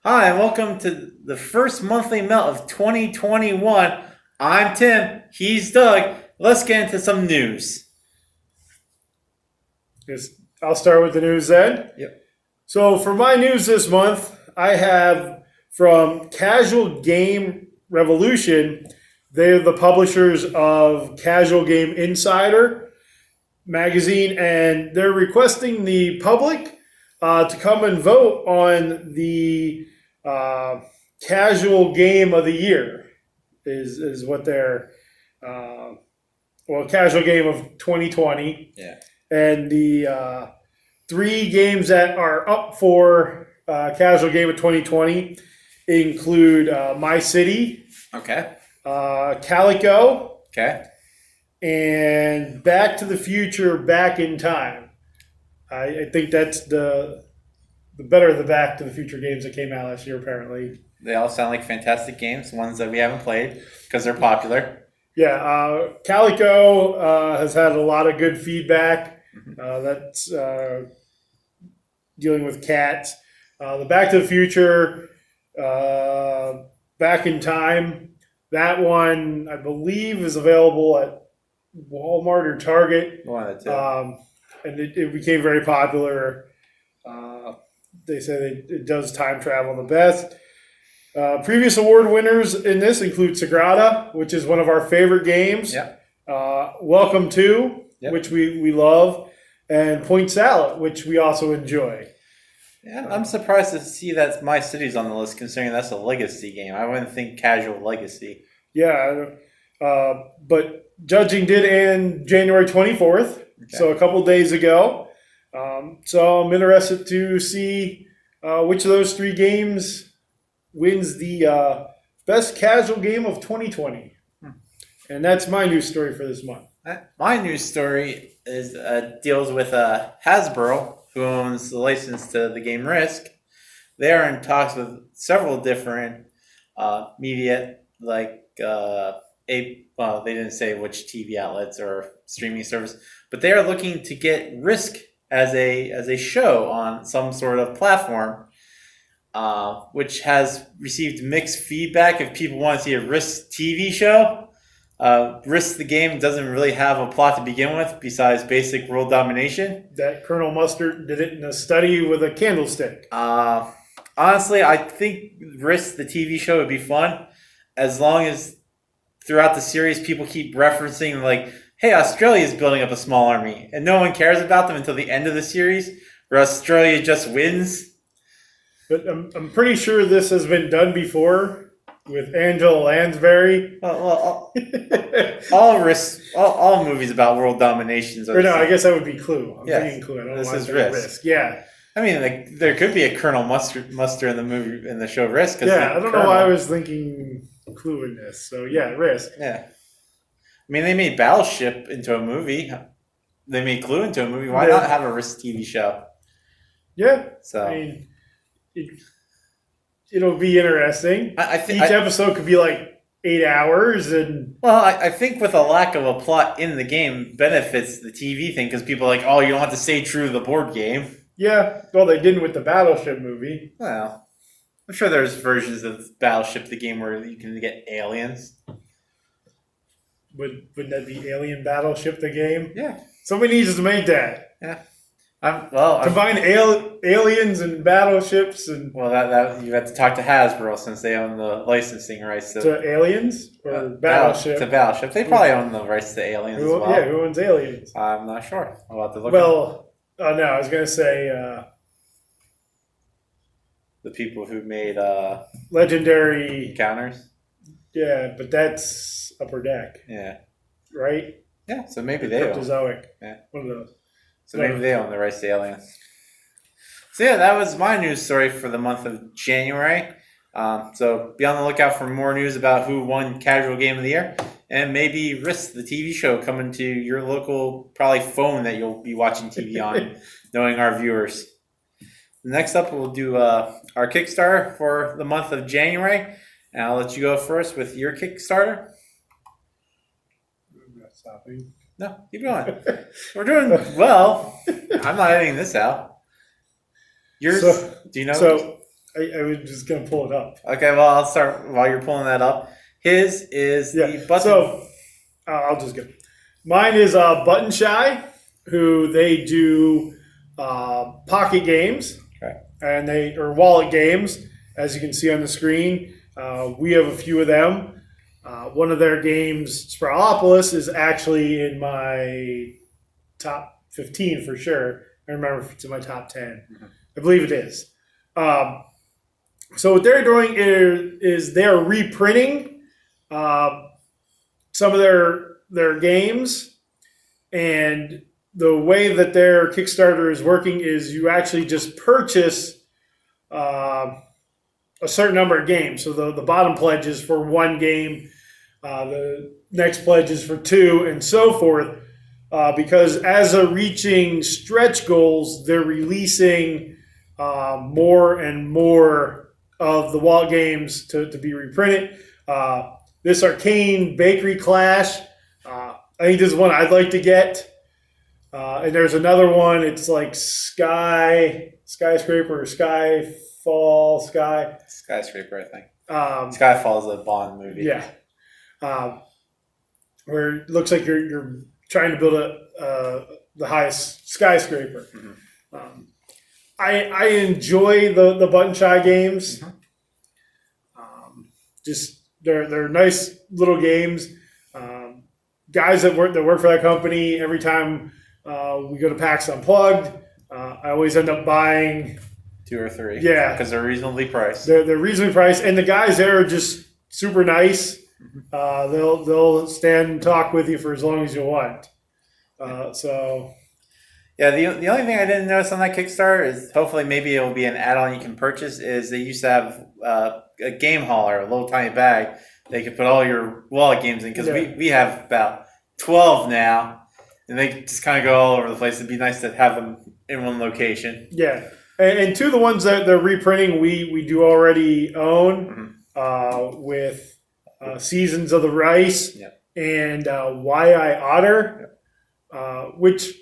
Hi, and welcome to the first monthly melt of 2021. I'm Tim, he's Doug. Let's get into some news. Yes, I'll start with the news then. Yep. So for my news this month, I have from Casual Game Revolution. They're the publishers of Casual Game Insider magazine, and they're requesting the public to come and vote on the casual game of the year. Is what they're casual game of 2020. Yeah. And the three games that are up for casual game of 2020 include My City, Okay. Calico, Okay. and Back to the Future: Back in Time. I think that's the better of the Back to the Future games that came out last year. Apparently, They all sound like fantastic games, ones that we haven't played because they're popular. yeah. Calico has had a lot of good feedback. That's dealing with cats. The Back to the Future, Back in Time. That one, I believe, is available at Walmart or Target, One of the two. and it became very popular. They say it does time travel the best. Previous award winners in this include Sagrada, which is one of our favorite games. Yep. Welcome to, Yep. which we love, and Point Salad, which we also enjoy. Yeah, I'm surprised to see that My City's on the list, considering that's a legacy game. I wouldn't think casual legacy. Yeah, but judging did end January 24th, so a couple days ago. So I'm interested to see which of those three games wins the best casual game of 2020. And that's my news story for this month. My news story is deals with Hasbro, who owns the license to the game Risk. They are in talks with several different media, like they didn't say which TV outlets or streaming service, but they are looking to get Risk as a show on some sort of platform, which has received mixed feedback. If people want to see a Risk TV show, Risk the game doesn't really have a plot to begin with besides basic world domination. That Colonel Mustard did it in a study with a candlestick. Honestly, I think Risk the TV show would be fun as long as throughout the series people keep referencing like, hey, Australia is building up a small army, and no one cares about them until the end of the series, where Australia just wins. But I'm pretty sure this has been done before with Angela Lansbury. All movies about world dominations are. Or no, I guess that would be Clue. I'm Yes. thinking Clue. I don't This know why is I'm thinking Risk. Yeah. I mean, like, there could be a Colonel Muster in the movie in the show Risk. Yeah, I don't know why I was thinking Clue in this. So yeah, Risk. Yeah, I mean, they made Battleship into a movie. They made Clue into a movie. Why Yeah. not have a Risk TV show? Yeah. So I mean, it'll be interesting. I think Each episode could be like 8 hours, and I think with a lack of a plot in the game benefits the TV thing because people are like, oh, you don't have to stay true to the board game. yeah. Well, they didn't with the Battleship movie. Well, I'm sure there's versions of Battleship the game where you can get aliens. Wouldn't that be Alien Battleship the game? Yeah. Somebody needs to make that. Yeah. Combine aliens and battleships and That you have to talk to Hasbro since they own the licensing rights to aliens or to Battleship. Battleship. They probably own the rights to aliens as well. Yeah, who owns aliens? I'm not sure. I'll have to look. Well, no, I was gonna say The people who made legendary. Encounters. Yeah, but that's Upper Deck, Yeah. right? Yeah. So maybe they own. Cryptozoic. Yeah. One of those. So maybe they own the rights to aliens. So yeah, that was my news story for the month of January. So be on the lookout for more news about who won Casual Game of the Year, and maybe Risk, the TV show, coming to your local probably phone that you'll be watching TV on, knowing our viewers. Next up, we'll do our Kickstarter for the month of January, and I'll let you go first with your Kickstarter. I'm not stopping. No, keep going. We're doing well. I'm not editing this out. Yours? So- Do you know? So I was just gonna pull it up. Okay, well, I'll start while you're pulling that up. His is the button. So I'll just go. Mine is Button Shy, who they do pocket games, Okay. and they or wallet games, as you can see on the screen. We have a few of them. One of their games, Sprawlopolis, is actually in my top 15 for sure. I remember if it's in my top 10. Mhm. I believe it is. So what they're doing is they're reprinting some of their games, and the way that their Kickstarter is working is you actually just purchase a certain number of games. So the bottom pledge is for one game, the next pledge is for two, and so forth. Because as they're reaching stretch goals, they're releasing more and more of the wallet games to be reprinted. This Arcane Bakery Clash, I think this is one I'd like to get. And there's another one. It's like Skyscraper or Skyscraper, I think. Skyfall is a Bond movie. Yeah. Where it looks like you're trying to build the highest skyscraper. Mhm. I enjoy the Button Shy games. Mhm. Just they're nice little games. Guys that work for that company, every time we go to PAX Unplugged, I always end up buying 2 or 3. Yeah. Because they're reasonably priced. They're reasonably priced, and the guys there are just super nice. They'll stand and talk with you for as long as you want. So Yeah, the only thing I didn't notice on that Kickstarter is hopefully maybe it'll be an add-on you can purchase is they used to have a game hauler, a little tiny bag they could put all your wallet games in because Yeah. we have about 12 now and they just kind of go all over the place. It'd be nice to have them in one location. yeah, and two of the ones that they're reprinting we do already own with Seasons of the Rice Yeah. and Why I Otter, which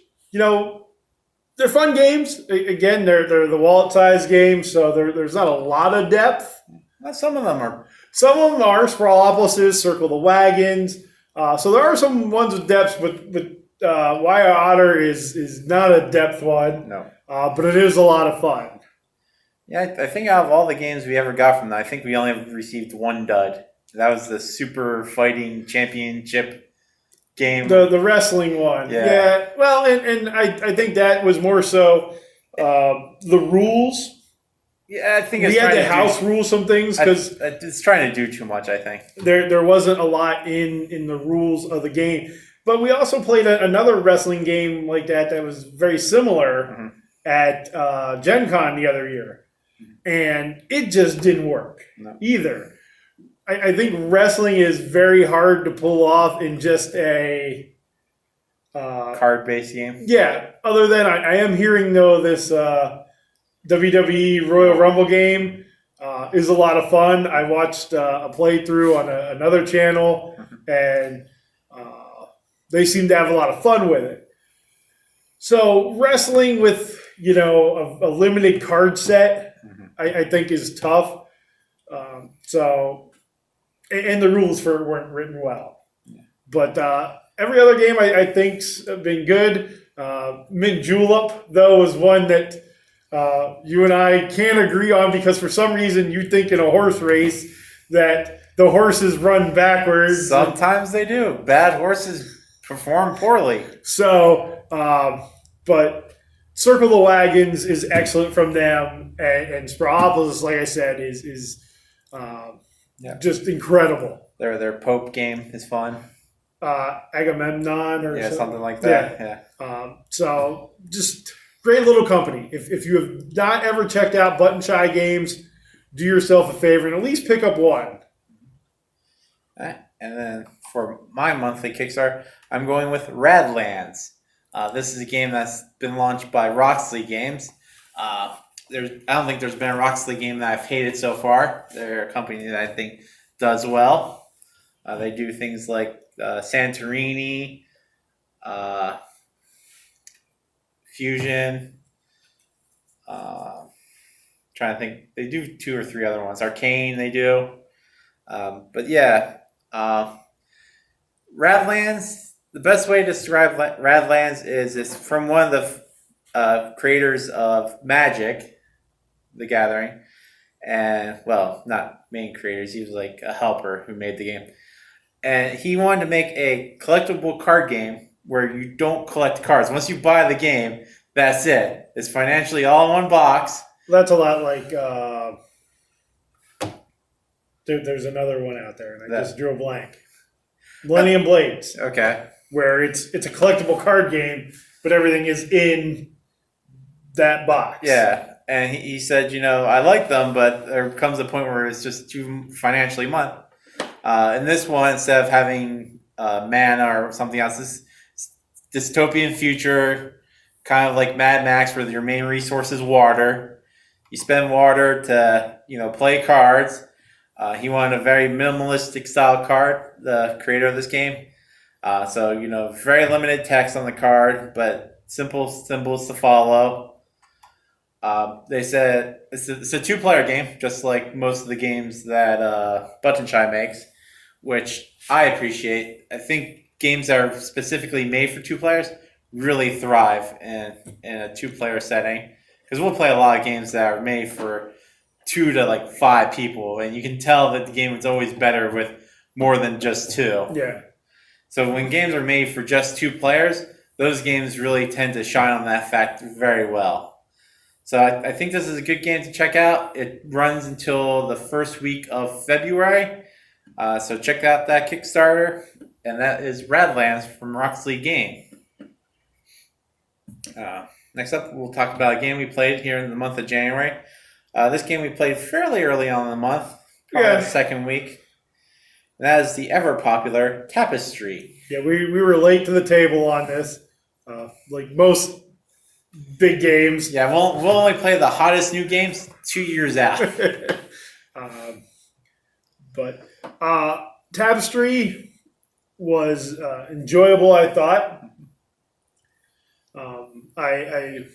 they're fun games. Again, they're the wallet size games, so there's not a lot of depth. Well, some of them are. Some of them are Sprawlopolises, Circle the Wagons. So there are some ones with depth, but Wire Otter is not a depth one. No. But it is a lot of fun. Yeah, I think out of all the games we ever got from that, I think we only received one dud. That was the Super Fighting Championship game. The wrestling one. Yeah. Well, and I think that was more so the rules. Yeah, I think it's We had trying to to house rule some things because it's trying to do too much, I think. there wasn't a lot in the rules of the game. But we also played another wrestling game like that was very similar at Gen Con the other year. And it just didn't work either. I think wrestling is very hard to pull off in just a card-based game. Yeah. Other than I am hearing though this WWE Royal Rumble game is a lot of fun. I watched a playthrough on another channel, and they seem to have a lot of fun with it. So wrestling with a limited card set, I think is tough. And the rules weren't written well. But every other game I think's been good. Mint Julep though is one that you and I can't agree on because for some reason you think in a horse race that the horses run backwards. Sometimes they do. Bad horses perform poorly. So, but Circle the Wagons is excellent from them, and Sprawlopolis, like I said, is just incredible. Their Pope game is fun. Agamemnon or something like that. Yeah. So just great little company. If you have not ever checked out Button Shy Games, do yourself a favor and at least pick up one. All right. And then for my monthly Kickstarter, I'm going with Radlands. This is a game that's been launched by Roxley Games. I don't think there's been a Roxley game that I've hated so far. They're a company that I think does well. They do things like Santorini, Fusion, trying to think. They do 2 or 3 other ones. Arcane, they do. But yeah, Radlands. The best way to describe Radlands is it's from one of the creators of Magic, the Gathering, and well, not main creators. He was like a helper who made the game, and he wanted to make a collectible card game where you don't collect cards. Once you buy the game, that's it. It's financially all in one box. That's a lot like there's another one out there, and I just drew a blank. Millennium Blades. Okay. Where it's a collectible card game, but everything is in that box. Yeah. And he said, I like them, but there comes a point where it's just too financially much. In this one, instead of having mana or something else, this dystopian future, kind of like Mad Max, where your main resource is water. You spend water to, play cards. He wanted a very minimalistic style card, the creator of this game. So, very limited text on the card, but simple symbols to follow. They said it's a 2-player game, just like most of the games that Button Shy makes, which I appreciate. I think games that are specifically made for 2 players really thrive in a 2-player setting, because we'll play a lot of games that are made for 2 to 5 people, and you can tell that the game is always better with more than just 2. Yeah. So when games are made for just 2 players, those games really tend to shine on that fact very well. So I think this is a good game to check out. It runs until the first week of February. So check out that Kickstarter. And that is Radlands from Rock's League Game. Next up, we'll talk about a game we played here in the month of January. This game we played fairly early on in the month, probably the second week. And that is the ever-popular Tapestry. Yeah, we were late to the table on this, like most big games. Yeah, we'll only play the hottest new games 2 years out. But Tapestry was enjoyable, I thought. I'm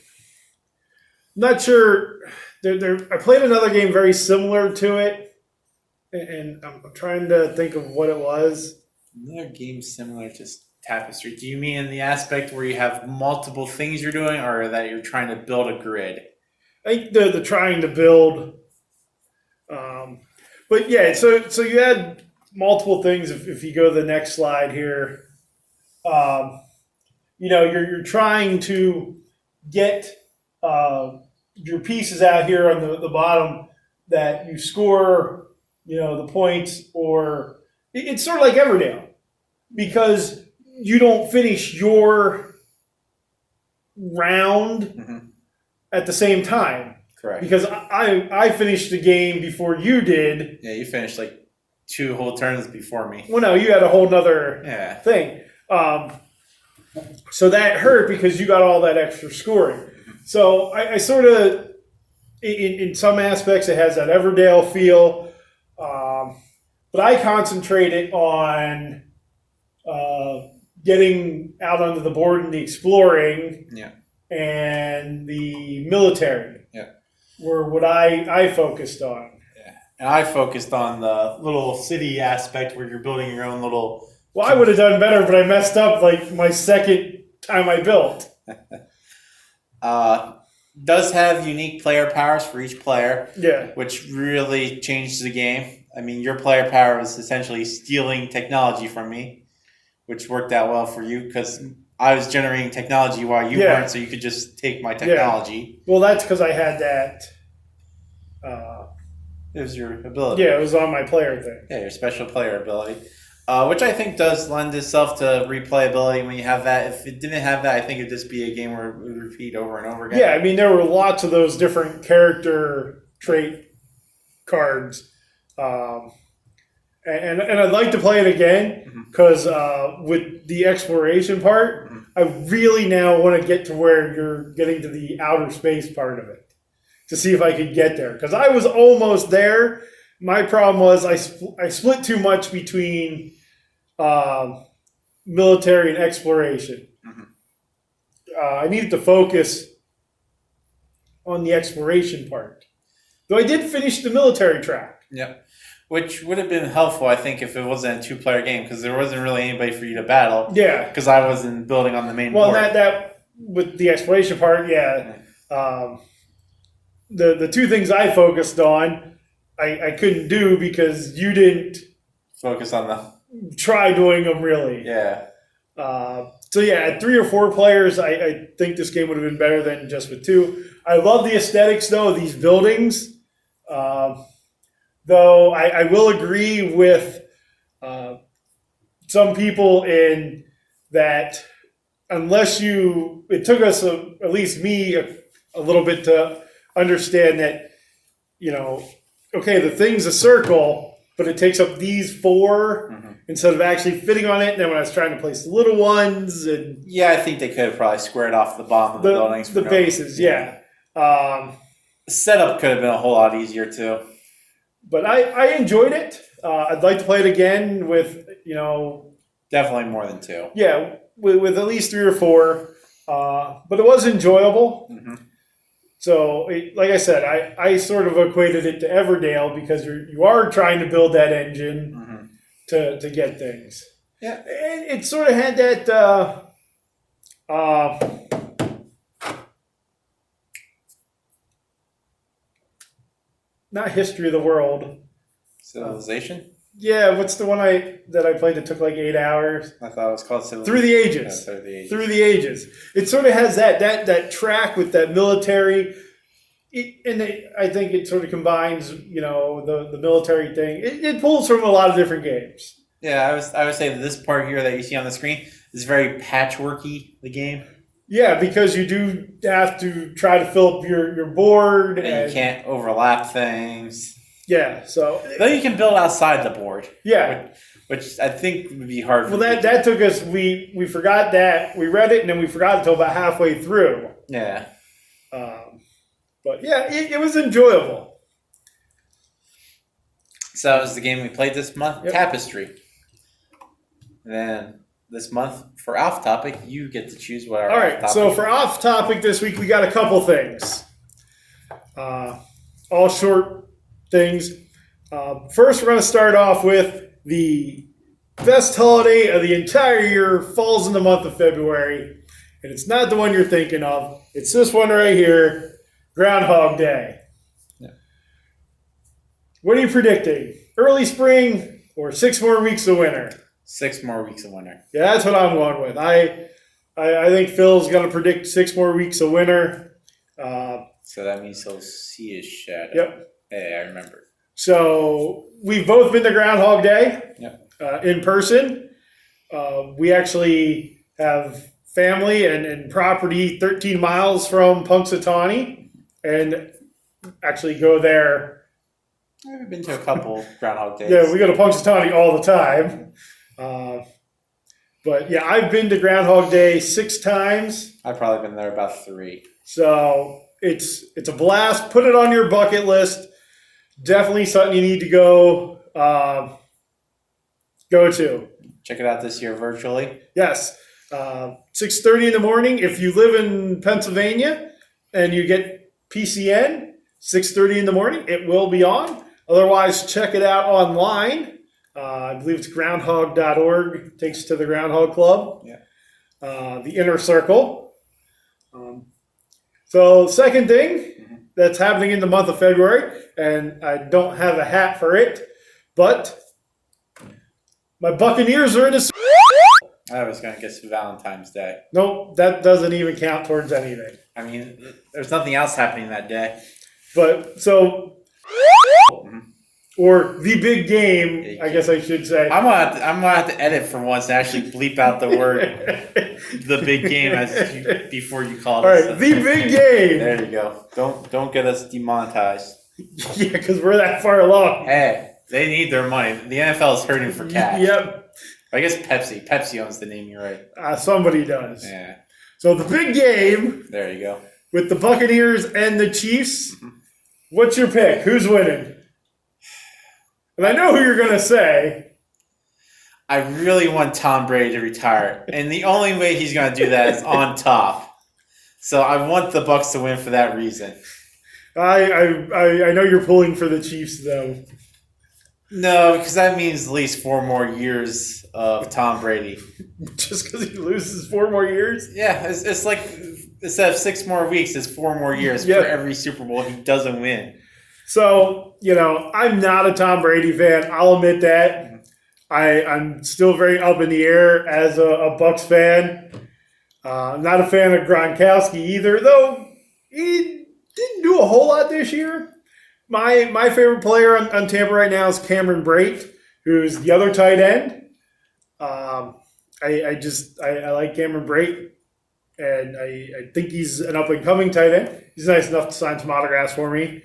not sure. I played another game very similar to it, and I'm trying to think of what it was. Another game similar to Tapestry. Do you mean in the aspect where you have multiple things you're doing, or that you're trying to build a grid? I think the trying to build. But yeah, so you had multiple things. If you go to the next slide here, you're trying to get your pieces out here on the bottom that you score, the points, or it's sort of like Everdale, because you don't finish your round at the same time. Correct. Because I finished the game before you did. Yeah, you finished 2 whole turns before me. Well, no, you had a whole nother thing. So that hurt because you got all that extra scoring. So I sort of, in some aspects, it has that Everdale feel. But I concentrated on getting out onto the board and the exploring and the military were what I focused on. Yeah. And I focused on the little city aspect where you're building your own little... Well, I would have done better, but I messed up my second time I built. Does have unique player powers for each player. Yeah. Which really changed the game. I mean, your player power was essentially stealing technology from me, which worked out well for you because I was generating technology while you weren't, so you could just take my technology. Well, that's because I had that. It was your ability. Yeah, it was on my player thing. Yeah, your special player ability. Which I think does lend itself to replayability when you have that. If it didn't have that, I think it'd just be a game where it would repeat over and over again. Yeah, I mean, there were lots of those different character trait cards. And I'd like to play it again because with the exploration part, I really now want to get to where you're getting to the outer space part of it to see if I could get there. Because I was almost there. My problem was I split too much between military and exploration. I needed to focus on the exploration part. Though I did finish the military track. Yep. Which would have been helpful, I think, if it wasn't a two-player game, because there wasn't really anybody for you to battle. Yeah. Because I wasn't building on the main Well, board. that with the exploration part, yeah. The two things I focused on, I couldn't do because you didn't Focus on the... try doing them really. Yeah. So yeah, at 3 or 4 players, I think this game would have been better than just with 2. I love the aesthetics though of these buildings. Though I will agree with some people in that unless it took us, at least me, a little bit to understand that, okay, the thing's a circle, but it takes up these 4 instead of actually fitting on it. And then when I was trying to place the little ones and Yeah, I think they could have probably squared off the bottom of the buildings. the bases, yeah. The setup could have been a whole lot easier too. But I enjoyed it. I'd like to play it again with, Definitely more than 2. yeah, with at least 3 or 4. But it was enjoyable. So, like I said, I sort of equated it to Everdale because you are trying to build that engine to get things. Yeah. And it sort of had that not history of the world. Civilization? Yeah, what's the one that I played that took like 8 hours? I thought it was called Civilization. Through the Ages. Yeah, Through the Ages. Through the Ages. It sort of has that track with that military. I think it sort of combines, the military thing. It pulls from a lot of different games. Yeah, I would say that this part here that you see on the screen is very patchworky, the game. Yeah, because you do have to try to fill up your board. And you can't overlap things. Yeah, so... Though you can build outside the board. Yeah. Which I think would be hard for Well, that took us... We forgot that. We read it, and then we forgot until about halfway through. Yeah. But, yeah, it was enjoyable. So that was the game we played this month, Yep. Tapestry. And then this month, for Off Topic, you get to choose what our All Off right, Topic so for Off Topic this week, we got a couple things. All short things. First, we're going to start off with the best holiday of the entire year falls in the month of February. And it's not the one you're thinking of. It's this one right here, Groundhog Day. Yeah. What are you predicting? Early spring or 6 more weeks of winter? 6 more weeks of winter. Yeah, that's what I'm going with. I think Phil's going to predict 6 more weeks of winter. So that means he'll see his shadow. Yep. Hey, I remember. So we've both been to Groundhog Day in person. We actually have family and property 13 miles from Punxsutawney and actually go there. I've been to a couple Groundhog Days. Yeah, we go to Punxsutawney all the time. But yeah, I've been to Groundhog Day 6 times. I've probably been there about 3. So it's a blast. Put it on your bucket list. Definitely something you need to go to. Check it out this year virtually. Yes, 6:30 in the morning. If you live in Pennsylvania and you get PCN, 6:30 in the morning, it will be on. Otherwise, check it out online. I believe it's groundhog.org. Takes to the Groundhog Club. Yeah. The Inner Circle. So second thing that's happening in the month of February, and I don't have a hat for it, but my Buccaneers are in the... I was going to guess Valentine's Day. Nope, that doesn't even count towards anything. I mean, there's nothing else happening that day. But, so... Or the big game, I guess I should say. I'm gonna have to edit for once and actually bleep out the word "the big game" before you call it. All right, the big game. There you go. Don't get us demonetized. Yeah, because we're that far along. Hey, they need their money. The NFL is hurting for cash. Yep. I guess Pepsi. Pepsi owns the naming right. Somebody does. Yeah. So the big game. There you go. With the Buccaneers and the Chiefs. What's your pick? Who's winning? And I know who you're going to say. I really want Tom Brady to retire. And the only way he's going to do that is on top. So I want the Bucs to win for that reason. I know you're pulling for the Chiefs though. No, because that means at least 4 more years of Tom Brady. Just because he loses 4 more years. Yeah, it's like instead of 6 more weeks, it's 4 more years Yep. for every Super Bowl he doesn't win. So, I'm not a Tom Brady fan. I'll admit that. I'm still very up in the air as a Bucks fan. I'm not a fan of Gronkowski either, though he didn't do a whole lot this year. My favorite player on Tampa right now is Cameron Brate, who's the other tight end. I like Cameron Brate, and I think he's an up and coming tight end. He's nice enough to sign some autographs for me.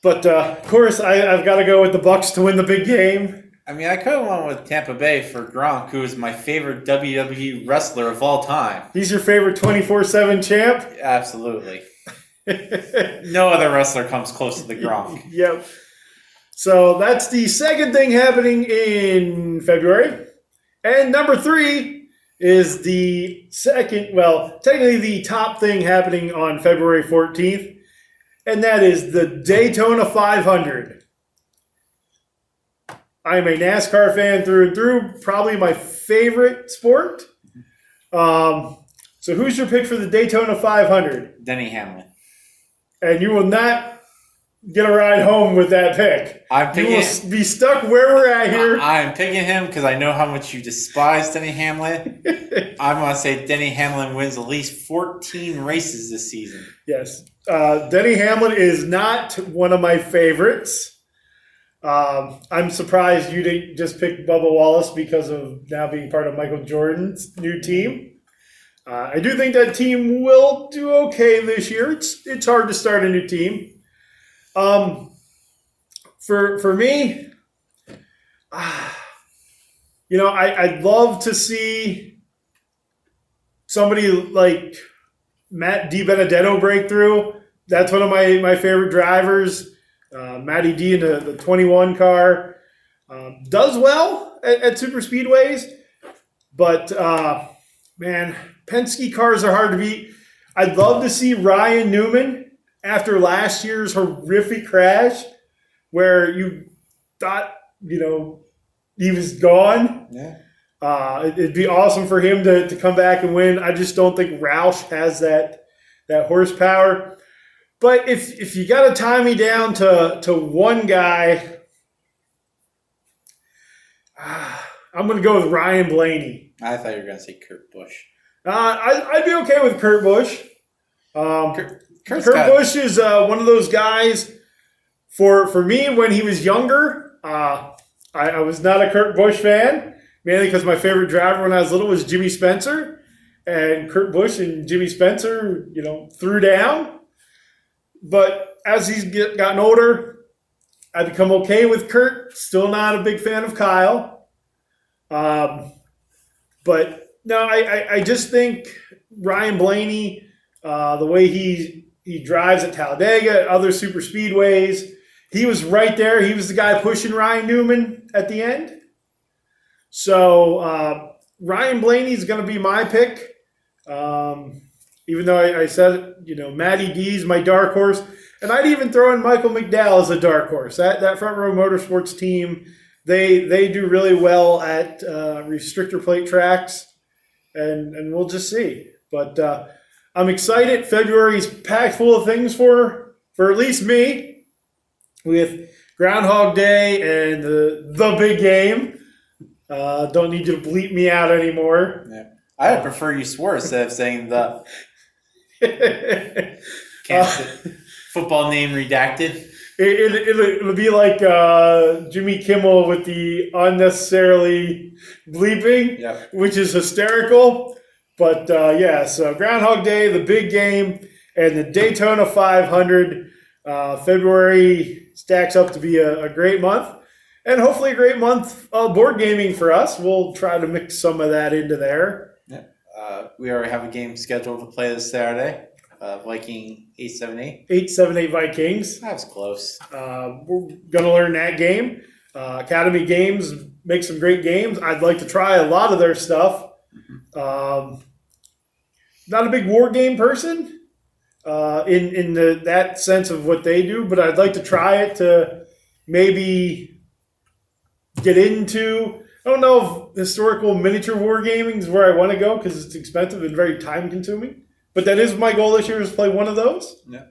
But of course, I've got to go with the Bucks to win the big game. I mean, I could have went with Tampa Bay for Gronk, who is my favorite WWE wrestler of all time. He's your favorite 24/7 champ? Absolutely. No other wrestler comes close to the Gronk. Yep. So that's the second thing happening in February. And number 3 is the second, well, technically the top thing happening on February 14th, and that is the Daytona 500. I'm a NASCAR fan through and through, probably my favorite sport. So who's your pick for the Daytona 500? Denny Hamlin. And you will not get a ride home with that pick. You will be stuck where we're at here. I'm picking him because I know how much you despise Denny Hamlin. I'm going to say Denny Hamlin wins at least 14 races this season. Yes. Denny Hamlin is not one of my favorites. I'm surprised you didn't just pick Bubba Wallace because of now being part of Michael Jordan's new team. I do think that team will do okay this year. It's hard to start a new team. For me, I'd love to see somebody like Matt DiBenedetto break through. That's one of my favorite drivers. Matty D in the 21 car. Does well at super speedways, but man, Penske cars are hard to beat. I'd love to see Ryan Newman after last year's horrific crash where you thought, he was gone. Yeah. It'd be awesome for him to come back and win. I just don't think Roush has that horsepower. But if you got to tie me down to one guy, I'm going to go with Ryan Blaney. I thought you were going to say Kurt Busch. I'd be okay with Kurt Busch. Kurt Busch is one of those guys. For me, when he was younger, I was not a Kurt Busch fan, mainly because my favorite driver when I was little was Jimmy Spencer, and Kurt Busch and Jimmy Spencer, threw down. But as he's gotten older, I've become okay with Kurt. Still not a big fan of Kyle. But no, I just think Ryan Blaney, the way he drives at Talladega, at other super speedways, he was right there. He was the guy pushing Ryan Newman at the end. So Ryan Blaney is going to be my pick. Even though I said, Matty D's my dark horse. And I'd even throw in Michael McDowell as a dark horse. That Front Row Motorsports team, they do really well at restrictor plate tracks. And we'll just see. But I'm excited. February's packed full of things for at least me, with Groundhog Day and the big game. Don't need you to bleep me out anymore. Yeah. I would prefer you swore instead of saying the football name redacted. It'll be like Jimmy Kimmel with the unnecessarily bleeping, which is hysterical. But so Groundhog Day, the big game, and the Daytona 500. February stacks up to be a great month, and hopefully a great month of board gaming for us. We'll try to mix some of that into there. We already have a game scheduled to play this Saturday. Viking 878. 878 Vikings. That was close. We're going to learn that game. Academy Games make some great games. I'd like to try a lot of their stuff. Not a big war game person, in that sense of what they do, but I'd like to try it to maybe get into. I don't know if historical miniature wargaming is where I want to go because it's expensive and very time consuming. But that is my goal this year, is to play one of those. Yeah.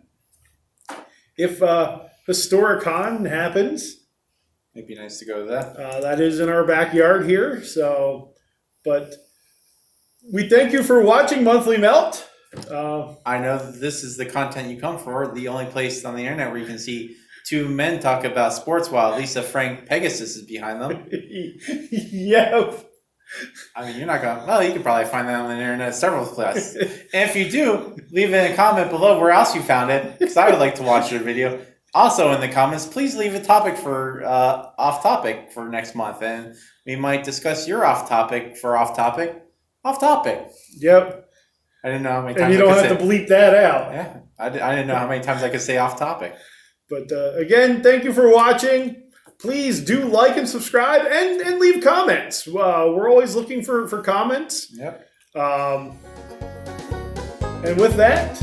If Historicon happens, It'd be nice to go to that. that is in our backyard here. So, but we thank you for watching Monthly Melt. I know that this is the content you come for, the only place on the internet where you can see two men talk about sports while Lisa Frank Pegasus is behind them. Yeah. I mean, you're not going to... Well, you can probably find that on the internet several places. And if you do, leave it in a comment below where else you found it, because I would like to watch your video. Also in the comments, please leave a topic for off-topic for next month, and we might discuss your off-topic for off-topic. Off-topic. Yep. I didn't know how many times And you don't have to bleep that out. Yeah, I didn't know how many times I could say off-topic. But again, thank you for watching. Please do like and subscribe and leave comments. We're always looking for comments. Yep. And with that,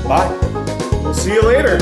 Bye. we'll see you later.